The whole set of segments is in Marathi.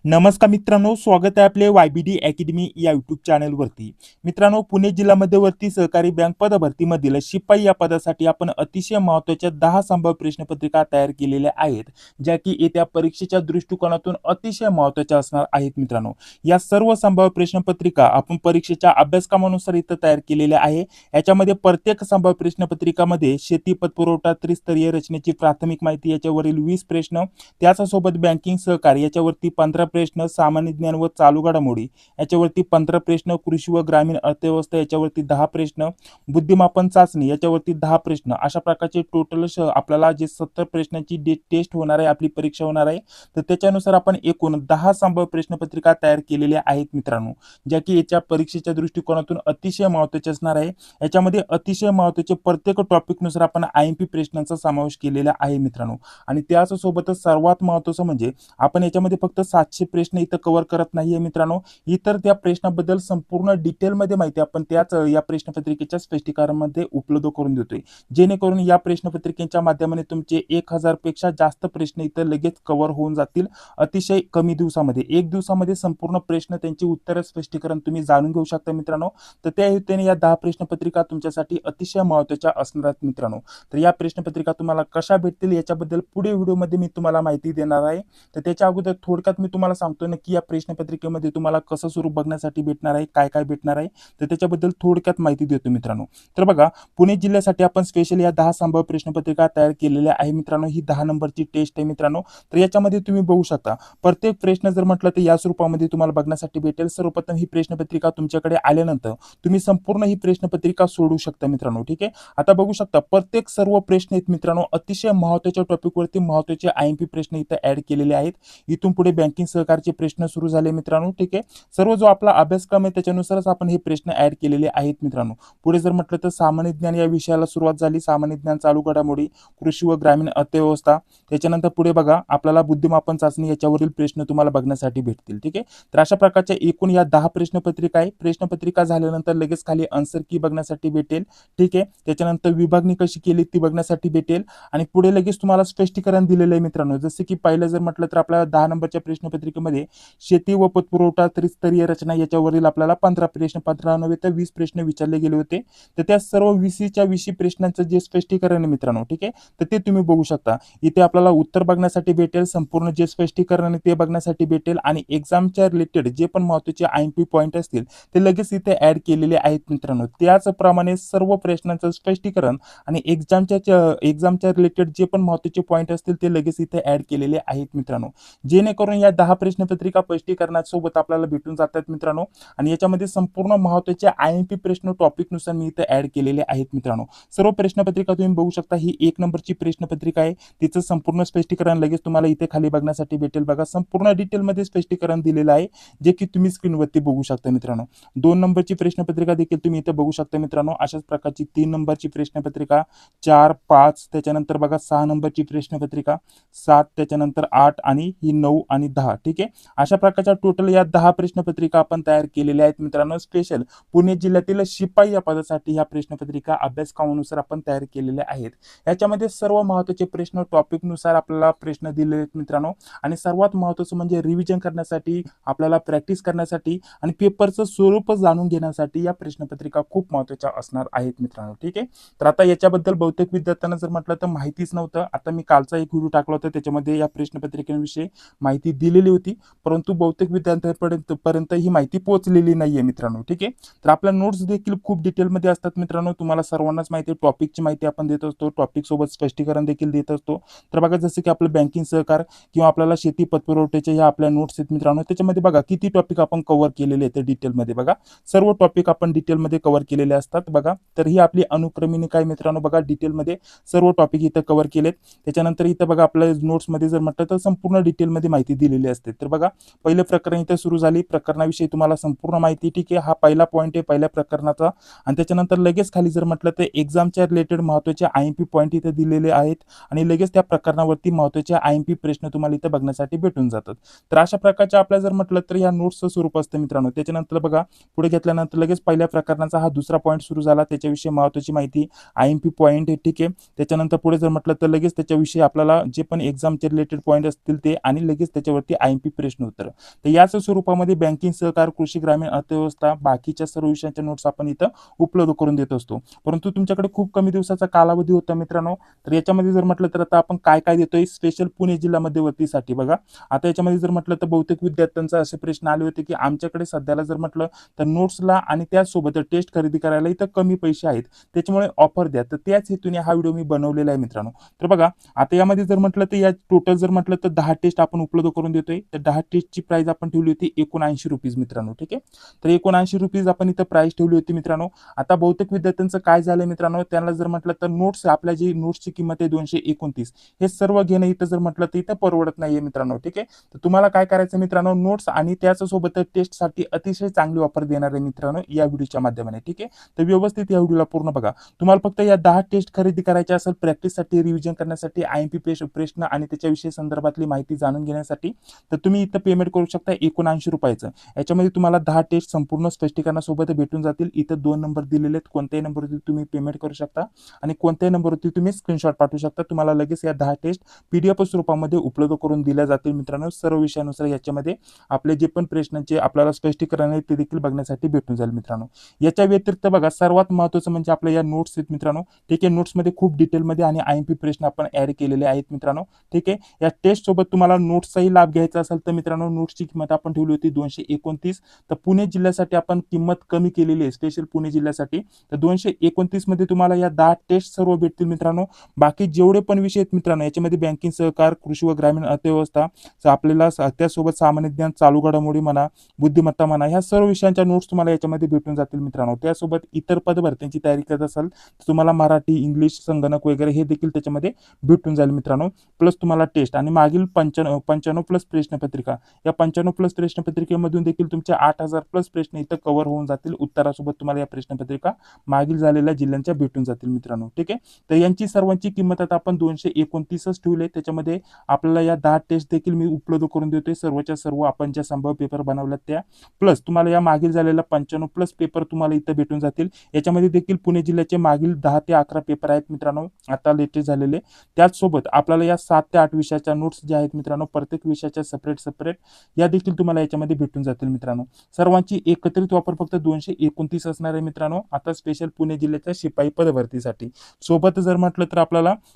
नमस्कार मित्रांनो, स्वागत आहे आपले YBD अकॅडमी या यूट्यूब चॅनलवरती. मित्रांनो, पुणे जिल्हा मध्यवर्ती सहकारी बँक पदभरतीमधील शिपाई या पदासाठी आपण अतिशय महत्त्वाच्या 10 संभाव्य प्रश्नपत्रिका तयार केलेल्या आहेत, ज्या की येत्या परीक्षेच्या दृष्टिकोनातून अतिशय महत्त्वाच्या असणार आहेत मित्रांनो. या सर्व संभाव्य प्रश्नपत्रिका आपण परीक्षेच्या अभ्यासक्रमानुसार इथं तयार केलेल्या आहे. याच्यामध्ये प्रत्येक संभाव्य प्रश्नपत्रिकामध्ये शेती पतपुरवठा त्रिस्तरीय रचनेची प्राथमिक माहिती याच्यावरील 20 प्रश्न, त्याच्यासोबत बँकिंग सहकार याच्यावरती 15 प्रश्न, सामान्य ज्ञान व चालू घडामोडी याच्यावरती 15 प्रश्न, कृषी व ग्रामीण अर्थव्यवस्था याच्यावरती 10 प्रश्न, बुद्धिमापन चाचणी याच्यावरती 10 प्रश्न, अशा प्रकारचे टोटल आपल्याला जे 70 प्रश्नांची टेस्ट होणार आहे, आपली परीक्षा होणार आहे. तर त्याच्यानुसार आपण एकूण 10 संभाव्य प्रश्नपत्रिका तयार केलेल्या आहेत मित्रांनो, ज्या की याच्या परीक्षेच्या दृष्टिकोनातून अतिशय महत्त्वाचे असणार आहे. याच्यामध्ये अतिशय महत्त्वाचे प्रत्येक टॉपिकनुसार आपण IMP प्रश्नांचा समावेश केलेला आहे मित्रांनो. आणि त्याचसोबतच सर्वात महत्त्वाचं म्हणजे आपण याच्यामध्ये फक्त 700 प्रश्न इथं कव्हर करत नाहीये मित्रांनो, इतर त्या प्रश्नाबद्दल संपूर्ण डिटेलमध्ये माहिती आपण त्याच या प्रश्नपत्रिकेच्या स्पष्टीकरणामध्ये उपलब्ध करून देतोय, जेणेकरून या प्रश्नपत्रिकेच्या माध्यमाने तुमचे 1000 पेक्षा जास्त प्रश्न इथं लगेच कव्हर होऊन जातील अतिशय कमी दिवसामध्ये. एक दिवसामध्ये संपूर्ण प्रश्न त्यांची उत्तर स्पष्टीकरण तुम्ही जाणून घेऊ शकता मित्रांनो. तर त्या हेतूने या 10 प्रश्नपत्रिका तुमच्यासाठी अतिशय महत्त्वाच्या असणार आहेत मित्रांनो. तर या प्रश्नपत्रिका तुम्हाला कशा भेटतील याच्याबद्दल पुढे व्हिडिओमध्ये मी तुम्हाला माहिती देणार आहे. तर त्याच्या अगोदर थोडक्यात मी तुम्हाला सांगतो नक्की या प्रश्नपत्रिकेमध्ये तुम्हाला कसं स्वरूप बघण्यासाठी भेटणार आहे, काय काय भेटणार आहे, तर त्याच्याबद्दल थोडक्यात माहिती देतो मित्रांनो. तर बघा, पुणे जिल्ह्यासाठी आपण स्पेशल या 10 संभाव्य प्रश्नपत्रिका तयार केलेल्या आहे मित्रांनो. ही 10 नंबरची टेस्ट आहे मित्रांनो. तर याच्यामध्ये तुम्ही बघू शकता प्रत्येक प्रश्न जर म्हटलं तर या स्वरूपामध्ये तुम्हाला बघण्यासाठी भेटेल. सर्वप्रथम ही प्रश्नपत्रिका तुमच्याकडे आल्यानंतर तुम्ही संपूर्ण ही प्रश्नपत्रिका सोडवू शकता मित्रांनो. ठीक आहे, आता बघू शकता प्रत्येक सर्व प्रश्न आहेत मित्रांनो, अतिशय महत्त्वाच्या टॉपिकवरती महत्त्वाचे IMP प्रश्न इथं ऍड केलेले आहेत. इथून पुढे बँकिंग सहकारचे प्रश्न सुरू झाले मित्रांनो. ठीक आहे, सर्व जो आपला अभ्यासक्रम आहे त्याच्यानुसारच आपण हे प्रश्न ऍड केलेले आहेत मित्रांनो. पुढे जर म्हटलं तर सामान्य ज्ञान या विषयाला सुरुवात झाली. सामान्य ज्ञान, चालू घडामोडी, कृषी व ग्रामीण अर्थव्यवस्था. त्याच्यानंतर पुढे बघा आपल्याला बुद्धिमापन चाचणी याच्यावरील प्रश्न तुम्हाला बघण्यासाठी भेटतील. ठीक आहे, तर अशा प्रकारच्या एकूण या 10 प्रश्नपत्रिका आहे. प्रश्नपत्रिका झाल्यानंतर लगेच खाली आन्सर की बघण्यासाठी भेटेल. ठीक आहे, त्याच्यानंतर विभागणी कशी केली ती बघण्यासाठी भेटेल. आणि पुढे लगेच तुम्हाला स्पष्टीकरण दिलेलं आहे मित्रांनो. जसे की पहिलं जर म्हटलं तर आपल्याला 10 नंबरच्या प्रश्नपत्रिकेमध्ये शेती व पतपुरवठा त्रिस्तरीय रचना याच्यावरील आपल्याला 15 प्रश्न, 15 नव्हे तर 20 प्रश्न विचारले गेले होते. तर त्या सर्व 20 प्रश्नांचं जे स्पष्टीकरण आहे मित्रांनो, ठीक आहे, तर ते तुम्ही बघू शकता. इथे आपल्याला उत्तर बघण्यासाठी भेटेल, संपूर्ण जे स्पष्टीकरण आहे ते बघण्यासाठी भेटेल. आणि एक्झामच्या रिलेटेड जे पण महत्त्वाचे IMP पॉईंट असतील ते लगेच इथे ऍड केलेले आहेत मित्रांनो. त्याचप्रमाणे सर्व प्रश्नांचं स्पष्टीकरण आणि एक्झामच्या रिलेटेड जे पण महत्त्वाचे पॉईंट असतील ते लगेच इथे ऍड केलेले आहेत मित्रांनो, जेणेकरून या 10 प्रश्नपत्रिका स्पष्टीकरणासोबत आपल्याला भेटून जातात मित्रांनो. आणि याच्यामध्ये संपूर्ण महत्त्वाचे IMP प्रश्न टॉपिकनुसार मी इथे ऍड केलेले आहेत मित्रांनो. सर्व प्रश्नपत्रिका तुम्ही बघू शकता. ही 1 नंबरची प्रश्नपत्रिका आहे, तिचं संपूर्ण स्पष्टीकरण लगेच तुम्हाला इथे खाली बघण्यासाठी भेटेल. बघा, संपूर्ण डिटेलमध्ये स्पष्टीकरण दिलेलं आहे, जे की तुम्ही स्क्रीनवरती बघू शकता मित्रांनो. 2 नंबरची प्रश्नपत्रिका देखील तुम्ही इथे बघू शकता मित्रांनो. अशाच प्रकारची 3 नंबरची प्रश्नपत्रिका, 4, 5, त्याच्यानंतर बघा 6 नंबरची प्रश्नपत्रिका, 7, त्याच्यानंतर 8 आणि ही 9 आणि 10. ठीक आहे, अशा प्रकारच्या टोटल या 10 प्रश्नपत्रिका आपण तयार केलेल्या आहेत मित्रांनो. स्पेशल पुणे जिल्ह्यातील शिपाई या पदासाठी ह्या प्रश्नपत्रिका अभ्यासक्रमानुसार आपण तयार केलेल्या आहेत. याच्यामध्ये सर्व महत्त्वाचे प्रश्न टॉपिकनुसार आपल्याला प्रश्न दिलेले आहेत मित्रांनो. आणि सर्वात महत्त्वाचं म्हणजे रिव्हिजन करण्यासाठी, आपल्याला प्रॅक्टिस करण्यासाठी आणि पेपरचं स्वरूप जाणून घेण्यासाठी या प्रश्नपत्रिका खूप महत्त्वाच्या असणार आहेत मित्रांनो. ठीक आहे, तर आता याच्याबद्दल बहुतेक विद्यार्थ्यांना जर म्हटलं तर माहितीच नव्हतं. आता मी कालचा एक व्हिडिओ टाकला होता, त्याच्यामध्ये या प्रश्नपत्रिकेविषयी माहिती दिलेली होती, परंतु बहुतेक विद्यार्थ्यांपर्यंत ही माहिती पोहोचलेली नाहीये मित्रांनो. ठीक आहे, तर आपल्या नोट्स देखील खूप डिटेलमध्ये असतात मित्रांनो. तुम्हाला सर्वांनाच माहिती, टॉपिकची माहिती आपण देत असतो, टॉपिक सोबत स्पष्टीकरण देखील देत असतो. तर बघा, जसं की आपलं बँकिंग सहकार किंवा आपल्याला शेती पतपुरवठ्याच्या ह्या आपल्या नोट्स आहेत मित्रांनो. त्याच्यामध्ये बघा किती टॉपिक आपण कव्हर केलेले आहेत डिटेलमध्ये. बघा, सर्व टॉपिक आपण डिटेलमध्ये कव्हर केलेले असतात. बघा, तर ही आपली अनुक्रमिका आहे मित्रांनो. बघा, डिटेलमध्ये सर्व टॉपिक इथं कव्हर केलेत. त्याच्यानंतर इथं बघा आपल्या नोट्समध्ये जर म्हटलं तर संपूर्ण डिटेलमध्ये माहिती दिलेली असते. तर बघा, पहिलं प्रकरण इथं सुरू झाली, प्रकरणाविषयी तुम्हाला संपूर्ण माहिती. ठीक आहे, हा पहिला पॉईंट आहे पहिल्या प्रकरणाचा. आणि त्याच्यानंतर लगेच खाली जर म्हटलं तर एक्झामच्या रिलेटेड महत्त्वाचे IMP पॉईंट इथे दिलेले आहेत. आणि लगेच त्या प्रकरणावरती महत्त्वाचे IMP प्रश्न तुम्हाला इथं बघण्यासाठी भेटून जातात. तर अशा प्रकारच्या आपल्या जर म्हटलं तर या नोट्सचं स्वरूप असतं मित्रांनो. त्याच्यानंतर बघा, पुढे घेतल्यानंतर लगेच पहिल्या प्रकरणाचा हा दुसरा पॉईंट सुरू झाला, त्याच्याविषयी महत्त्वाची माहिती, IMP पॉईंट आहे. ठीक आहे, त्याच्यानंतर पुढे जर म्हटलं तर लगेच त्याच्याविषयी आपल्याला जे पण एक्झामचे रिलेटेड पॉईंट असतील ते, आणि लगेच त्याच्यावरती IMP प्रश्न उत्तर. तर याच स्वरूपामध्ये बँकिंग, सहकार, कृषी, ग्रामीण अर्थव्यवस्था, बाकीच्या सर्व विषयांच्या नोट्स आपण इथं उपलब्ध करून देत असतो. परंतु तुमच्याकडे खूप कमी दिवसाचा कालावधी होता मित्रांनो. तर याच्यामध्ये जर म्हटलं तर आता आपण काय काय देतोय स्पेशल पुणे जिल्हा मध्यवर्तीसाठी बघा. आता याच्यामध्ये जर म्हटलं तर बहुतेक विद्यार्थ्यांचा असे प्रश्न आले होते की आमच्याकडे सध्याला जर म्हटलं तर नोट्सला आणि त्याचसोबत टेस्ट खरेदी करायला इथं कमी पैसे आहेत, त्याच्यामुळे ऑफर द्या. तर त्याच हेतूने हा व्हिडिओ मी बनवलेला आहे मित्रांनो. तर बघा आता यामध्ये जर म्हटलं तर या टोटल जर म्हटलं तर 10 टेस्ट आपण उपलब्ध करून देतोय. तर 10 टेस्टची प्राइस आपण ठेवली होती ₹79 मित्रांनो. ठीक आहे. तर ₹79 आपण इथं प्राइस ठेवली होती मित्रांनो. आता बहुतेक विद्यार्थ्यांचं काय झालंय मित्रांनो, त्यांना जर म्हटलं तर नोट्स आपल्या जी नोट्सची किंमत आहे 229, हे सर्व घेणं इथं जर म्हटलं तर इथं परवडत नाहीये मित्रांनो. ठीक आहे. तर तुम्हाला काय करायचं मित्रांनो, नोट्स आणि त्याच्यासोबत टेस्टसाठी अतिशय चांगली ऑफर देणार आहे मित्रांनो या व्हिडिओच्या माध्यमाने. ठीक आहे. तर व्यवस्थित या व्हिडिओला पूर्ण बघा. तुम्हाला फक्त या 10 टेस्ट खरेदी करायच्या असेल प्रॅक्टिससाठी, रिव्हिजन करण्यासाठी, IMP प्रश्न आणि त्याच्याविषयी संदर्भातली माहिती जाणून घेण्यासाठी, तर तुम्ही इथं पेमेंट करू शकता ₹79. याच्यामध्ये तुम्हाला 10 टेस्ट संपूर्ण स्पष्टीकरणासोबत भेटून जातील. इथं 2 नंबर दिलेले आहेत. कोणत्याही नंबरवरती तुम्ही पेमेंट करू शकता आणि कोणत्याही नंबरवरती तुम्ही स्क्रीनशॉट पाठवू शकता. तुम्हाला लगेच या 10 टेस्ट PDF स्वरूपामध्ये उपलब्ध करून दिल्या जातील मित्रांनो. सर्व विषयानुसार याच्यामध्ये आपले जे पण प्रश्नांचे आपल्याला स्पष्टीकरण आहे ते देखील बघण्यासाठी भेटून जाईल मित्रांनो. याच्या व्यतिरिक्त बघा सर्वात महत्त्वाचं म्हणजे आपल्या या नोट्स आहेत मित्रांनो. ठीक आहे. नोट्समध्ये खूप डिटेलमध्ये आणि IMP प्रश्न आपण ऍड केलेले आहेत मित्रांनो. ठीक आहे. या टेस्ट सोबत तुम्हाला नोट्सचाही लाभ घ्यायचा असेल तर मित्रांनो नोट्सची किंमत आपण ठेवली होती 229. तर पुणे जिल्ह्यासाठी आपण किंमत कमी केलेली आहे स्पेशल पुणे जिल्ह्यासाठी. तर 229 मध्ये तुम्हाला या 10 टेस्ट सर्व भेटतील मित्रांनो. बाकी जेवढे पण विषय आहेत मित्रांनो याच्यामध्ये बँकिंग, सहकार, कृषी व ग्रामीण अर्थव्यवस्था, आपल्याला त्यासोबत सामान्य ज्ञान, चालू घडामोडी म्हणा, बुद्धिमत्ता म्हणा, ह्या सर्व विषयांच्या नोट्स तुम्हाला याच्यामध्ये भेटून जातील मित्रांनो. त्यासोबत इतर पदभरत्यांची तयारी करत असाल तर तुम्हाला मराठी, इंग्लिश, संगणक वगैरे हे देखील त्याच्यामध्ये भेटून जाईल मित्रांनो. प्लस तुम्हाला टेस्ट आणि मागील 95 प्लस प्रश्नपत्रिका, या 95 प्लस प्रश्नपत्रिकेमधून देखील तुमचे 8000 प्लस प्रश्न इथं कव्हर होऊन जातील. उत्तरासोबत तुम्हाला या प्रश्नपत्रिका मागील झालेल्या जिल्ह्यांच्या भेटून जातील मित्रांनो. ठीक आहे. तर यांची सर्वांची किंमत आता आपण 229च ठेवली. त्याच्यामध्ये आपल्याला या 10 टेस्ट देखील मी उपलब्ध करून देतोय. सर्वच्या सर्व आपण ज्या संभाव्य पेपर बनवल्यात त्या, प्लस तुम्हाला या मागील झालेल्या 95 प्लस पेपर तुम्हाला इथं भेटून जातील. याच्यामध्ये देखील पुणे जिल्ह्याचे मागील 10 ते 11 पेपर आहेत मित्रांनो आता लेटेस्ट झालेले. त्याचसोबत आपल्याला या 7 ते 8 विषयाच्या नोट्स ज्या आहेत मित्रांनो प्रत्येक विषयाच्या सेपरेट या देखील तुम्हाला याच्यामध्ये भेटून जातील मित्रांनो. सर्वांची एकत्रित वापर फक्त 229 असणार आहे मित्रांनो आता स्पेशल पुणे जिल्ह्याच्या शिपाई पदभरतीसाठी. सोबत जर म्हटलं तर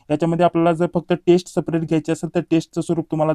याच्यामध्ये आपल्याला जर फक्त टेस्ट सेपरेट घ्यायची असेल तर टेस्टचं स्वरूप तुम्हाला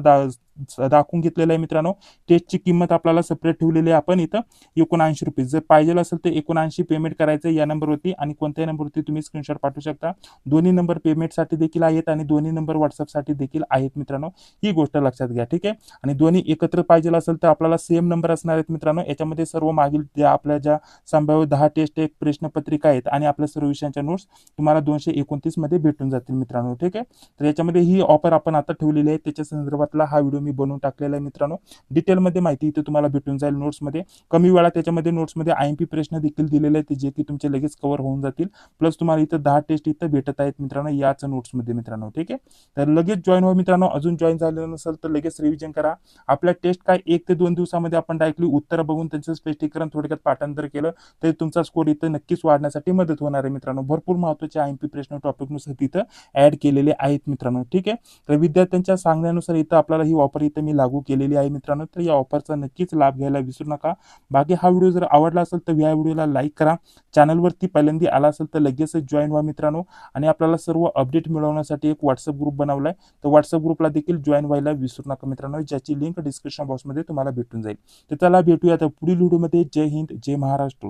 दाखवून घेतलेलं आहे मित्रांनो. टेस्टची किंमत आपल्याला सेपरेट ठेवलेली आहे आपण इथं ₹79. जर पाहिजे असेल तर 79 पेमेंट करायचं या नंबरवरती आणि कोणत्याही नंबरवरती तुम्ही स्क्रीनशॉट पाठवू शकता. दोन्ही नंबर पेमेंटसाठी देखील आहेत आणि दोन्ही नंबर व्हॉट्सअपसाठी देखील आहेत मित्रांनो. ही गोष्ट लक्षात घ्या. ठीक आहे. आणि दोन्ही एकत्र पाहिजे असेल तर आपल्याला सेम नंबर असणार आहेत मित्रांनो. याच्यामध्ये सर्व मागील ज्या संभाव्य 10 टेस्ट एक प्रश्नपत्रिका आहेत आणि आपल्या सर्व विषयांच्या नोट्स तुम्हाला 229 मध्ये भेटून जातील मित्रांनो. ठीक आहे. तर याच्यामध्ये ही ऑफर आपण आता ठेवलेली आहे. त्याच्या संदर्भातला हा व्हिडिओ मी बनवून टाकलेला आहे मित्रांनो. डिटेलमध्ये माहिती इथे तुम्हाला भेटून जाईल नोट्समध्ये. कमी वेळात त्याच्यामध्ये नोट्समध्ये IMP प्रश्न देखील दिलेले आहेत जे की तुमचे लगेच कव्हर होऊन जातील. प्लस तुम्हाला इथं 10 टेस्ट इथं भेटत आहेत मित्रांनो याच नोट्समध्ये मित्रांनो. ठीक आहे. तर लगेच जॉईन व्हा मित्रांनो. अजून जॉईन झालेलं नसेल तर लगेच रिव्हिजन करा. आपल्या टेस्ट काय 1 ते 2 दिवसामध्ये आपण डायरेक्टली उत्तर बघून त्यांचं स्पष्टीकरण थोडक्यात पाठांतर केलं तर तुमचा स्कोर इथं नक्कीच वाढण्यासाठी मदत होणार आहे मित्रांनो. भरपूर महत्त्वाचे IMP प्रश्न टॉपिकनुसार तिथं ऍड केलेले आहेत मित्रांनो. ठीक आहे. तर विद्यार्थ्यांच्या सांगण्यानुसार इथं आपल्याला ही ऑफर इथं मी लागू केलेली आहे मित्रांनो. तर या ऑफरचा नक्कीच लाभ घ्यायला विसरू नका. बाकी हा व्हिडिओ जर आवडला असेल तर या व्हिडिओला लाईक करा. चॅनलवरती पहिल्यांदा आला असेल तर लगेच जॉईन व्हा मित्रांनो. आणि आपल्याला सर्व अपडेट मिळवण्यासाठी एक व्हॉट्सअप ग्रुप बनवलाय. तर व्हॉट्सअप ग्रुपला देखील जॉईन व्हायला विसरू नका मित्रांनो. ज्याची लिंक डिस्क्रिप्शन बॉक्समध्ये तुम्हाला भेटून जाईल. तर चला भेटूया आता पुढील व्हिडिओमध्ये. जय हिंद, जय महाराष्ट्र.